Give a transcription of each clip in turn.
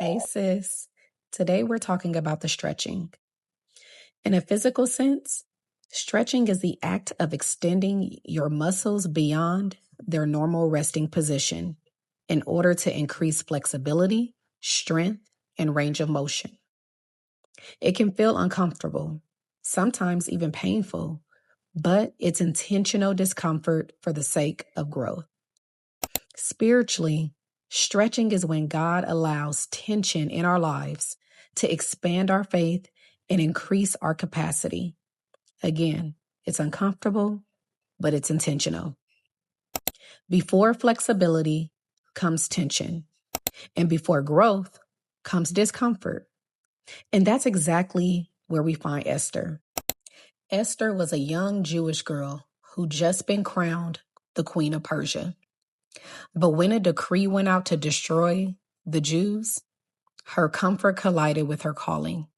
Hey sis, today we're talking about the stretching. In a physical sense, stretching is the act of extending your muscles beyond their normal resting position in order to increase flexibility, strength, and range of motion. It can feel uncomfortable, sometimes even painful, but it's intentional discomfort for the sake of growth. Spiritually, stretching is when God allows tension in our lives to expand our faith and increase our capacity. Again, it's uncomfortable, but it's intentional. Before flexibility comes tension, and before growth comes discomfort. And that's exactly where we find Esther. Esther was a young Jewish girl who'd just been crowned the Queen of Persia. But when a decree went out to destroy the Jews, her comfort collided with her calling.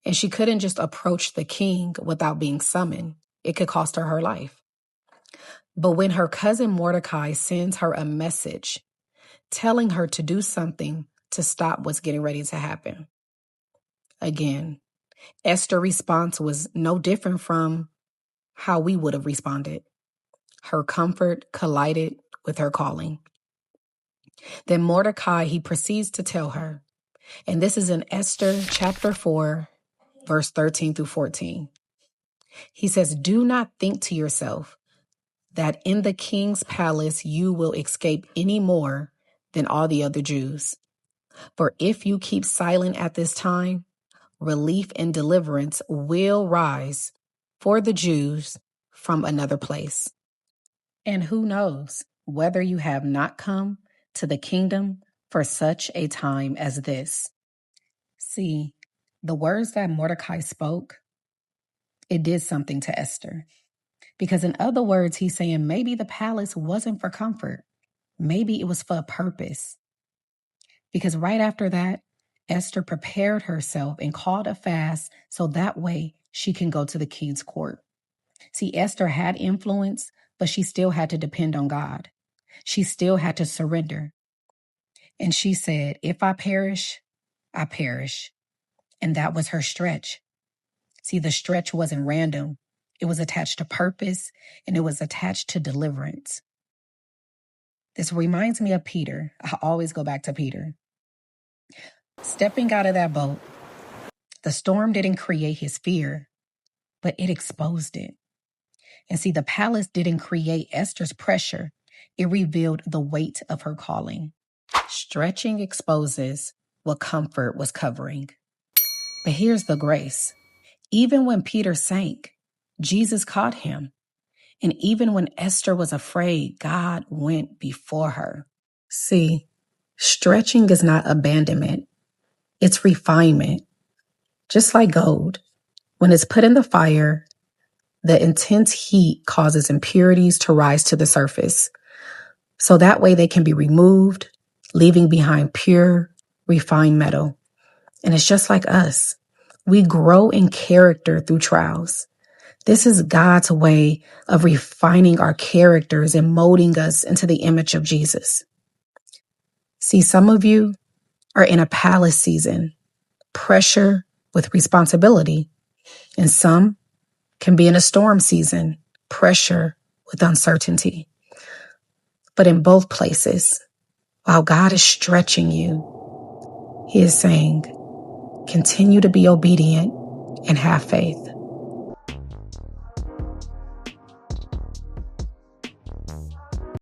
And she couldn't just approach the king without being summoned. It could cost her her life. But when her cousin Mordecai sends her a message telling her to do something to stop what's getting ready to happen, again, Esther's response was no different from how we would have responded. Her comfort collided with her calling. Then Mordecai, he proceeds to tell her, and this is in Esther Chapter 4, verse 13 through 14. He says, "Do not think to yourself that in the king's palace you will escape any more than all the other Jews. For if you keep silent at this time, relief and deliverance will rise for the Jews from another place. And who knows whether you have not come to the kingdom for such a time as this." See, the words that Mordecai spoke, it did something to Esther. Because in other words, he's saying maybe the palace wasn't for comfort. Maybe it was for a purpose. Because right after that, Esther prepared herself and called a fast so that way she can go to the king's court. See, Esther had influence, but she still had to depend on God. She still had to surrender. And she said, if I perish, I perish. And that was her stretch. See, the stretch wasn't random. It was attached to purpose, and it was attached to deliverance. This reminds me of Peter. I always go back to Peter. Stepping out of that boat, the storm didn't create his fear, but it exposed it. And see, the palace didn't create Esther's pressure. It revealed the weight of her calling. Stretching exposes what comfort was covering. But here's the grace. Even when Peter sank, Jesus caught him. And even when Esther was afraid, God went before her. See, stretching is not abandonment. It's refinement. Just like gold, when it's put in the fire, the intense heat causes impurities to rise to the surface. So that way they can be removed, leaving behind pure, refined metal. And it's just like us. We grow in character through trials. This is God's way of refining our characters and molding us into the image of Jesus. See, some of you are in a palace season, pressure with responsibility, and some can be in a storm season, pressure with uncertainty. But in both places, while God is stretching you, He is saying, continue to be obedient and have faith.